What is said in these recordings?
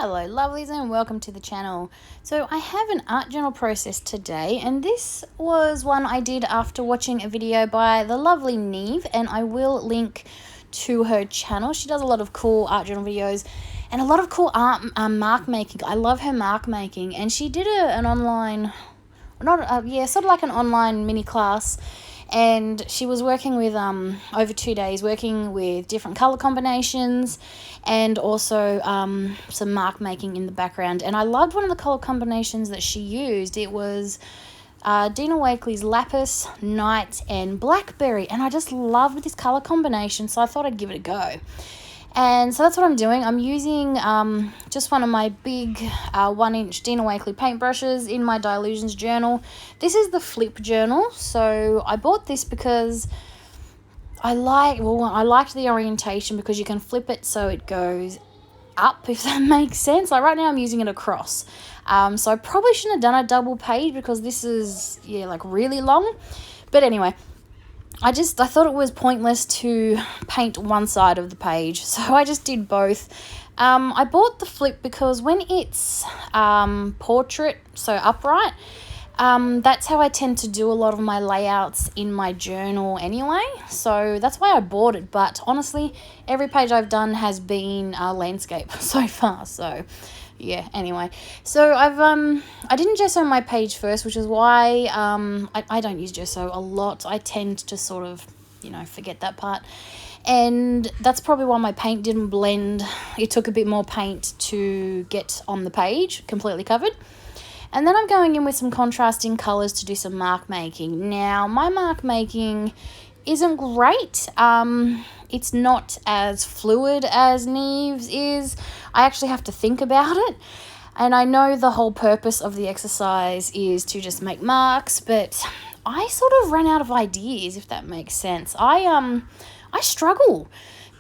Hello lovelies and welcome to the channel. So I have an art journal process today, and this was one I did after watching a video by the lovely Niamh, and I will link to her channel. She does a lot of cool art journal videos and a lot of cool art mark making. I love her mark making, and she did an online, sort of like an online mini class. And she was working with over 2 days, working with different color combinations and also some mark making in the background. And I loved one of the color combinations that she used. It was Dina Wakley's Lapis, Night, and Blackberry, and I just loved this color combination, so I thought I'd give it a go. And so that's what I'm doing. I'm using just one of my big 1-inch Dina Wakley paintbrushes in my Dilutions journal. This is the flip journal, so I bought this because I liked the orientation because you can flip it so it goes up, if that makes sense. Like right now I'm using it across. So I probably shouldn't have done a double page because this is, like really long. But anyway, I thought it was pointless to paint one side of the page, so I just did both. I bought the flip because when it's portrait, so upright, that's how I tend to do a lot of my layouts in my journal anyway, so that's why I bought it. But honestly, every page I've done has been landscape so far, so yeah, anyway. So I didn't gesso my page first, which is why I don't use gesso a lot. I tend to sort of, forget that part. And that's probably why my paint didn't blend. It took a bit more paint to get on the page completely covered. And then I'm going in with some contrasting colours to do some mark making. Now, my mark making isn't great. It's not as fluid as Niamh's is. I actually have to think about it. And I know the whole purpose of the exercise is to just make marks, but I sort of ran out of ideas, if that makes sense. I struggle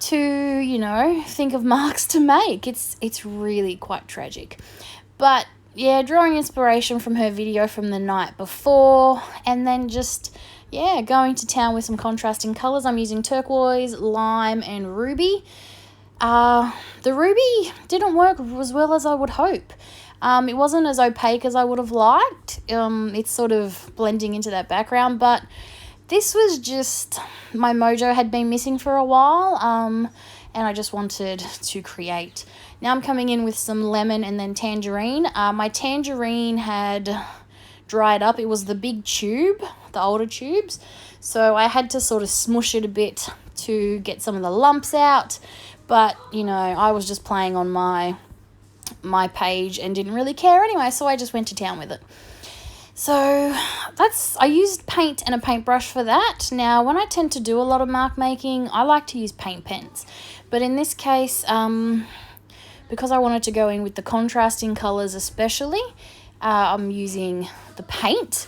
to, think of marks to make. It's really quite tragic. But yeah, drawing inspiration from her video from the night before, and then just, going to town with some contrasting colours. I'm using turquoise, lime, and ruby. The ruby didn't work as well as I would hope. It wasn't as opaque as I would have liked. It's sort of blending into that background, but this was just, my mojo had been missing for a while, and I just wanted to create. Now I'm coming in with some lemon and then tangerine. My tangerine had dried up. It was the big tube, the older tubes, so I had to sort of smush it a bit to get some of the lumps out. But I was just playing on my page and didn't really care anyway, so I just went to town with it. So I used paint and a paintbrush for that. Now, when I tend to do a lot of mark making, I like to use paint pens, but in this case, because I wanted to go in with the contrasting colors especially, I'm using the paint.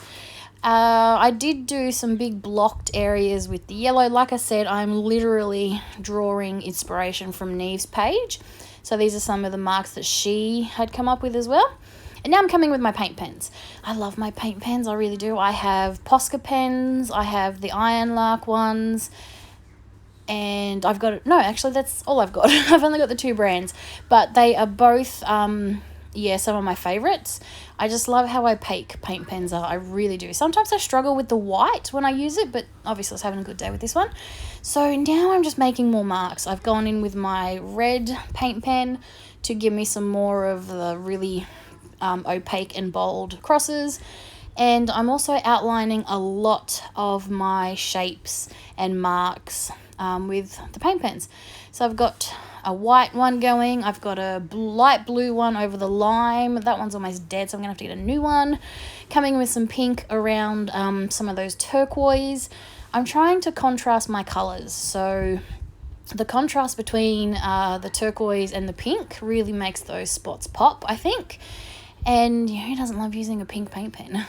I did do some big blocked areas with the yellow. Like I said, I'm literally drawing inspiration from Niamh's page. So these are some of the marks that she had come up with as well. And now I'm coming with my paint pens. I love my paint pens, I really do. I have Posca pens, I have the Iron Lark ones, and I've got, no, actually that's all I've got. I've only got the 2 brands, but they are both, some of my favorites. I just love how opaque paint pens are. I really do. Sometimes I struggle with the white when I use it, but obviously I was having a good day with this one. So now I'm just making more marks. I've gone in with my red paint pen to give me some more of the really opaque and bold crosses. And I'm also outlining a lot of my shapes and marks with the paint pens. So I've got a white one going. I've got a light blue one over the lime. That one's almost dead, so I'm going to have to get a new one. Coming with some pink around some of those turquoise. I'm trying to contrast my colours. So the contrast between the turquoise and the pink really makes those spots pop, I think. And who doesn't love using a pink paint pen?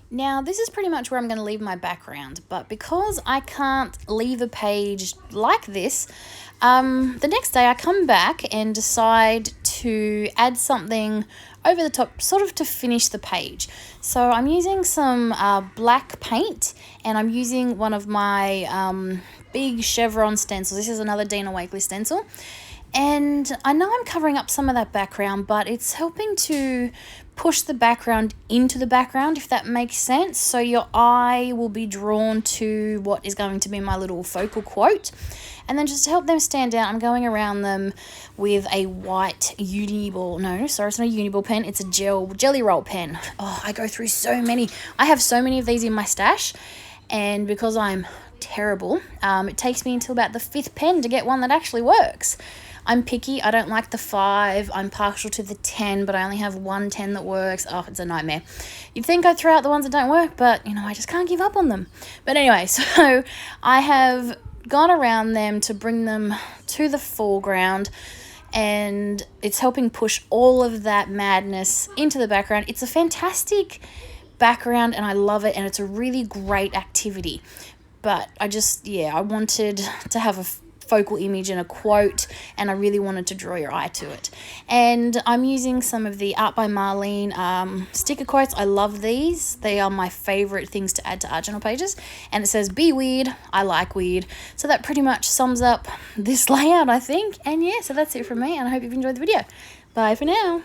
Now, this is pretty much where I'm going to leave my background, but because I can't leave a page like this, the next day I come back and decide to add something over the top, sort of to finish the page. So I'm using some black paint, and I'm using one of my big chevron stencils. This is another Dina Wakley stencil. And I know I'm covering up some of that background, but it's helping to push the background into the background, if that makes sense. So your eye will be drawn to what is going to be my little focal quote. And then just to help them stand out, I'm going around them with a white Uniball. No, sorry, it's not a Uniball pen. It's a jelly roll pen. Oh, I go through so many. I have so many of these in my stash. And because I'm terrible, it takes me until about the 5th pen to get one that actually works. I'm picky. I don't like the 5. I'm partial to the 10, but I only have one 10 that works. Oh, it's a nightmare. You'd think I'd throw out the ones that don't work, but, you know, I just can't give up on them. But anyway, so I have gone around them to bring them to the foreground, and it's helping push all of that madness into the background. It's a fantastic background, and I love it, and it's a really great activity. But I wanted to have a focal image and a quote, and I really wanted to draw your eye to it. And I'm using some of the Art by Marlene sticker quotes. I love these. They are my favorite things to add to art journal pages. And it says, "Be weird, I like weird." So that pretty much sums up this layout, I think. And yeah, so that's it from me, and I hope you've enjoyed the video. Bye for now.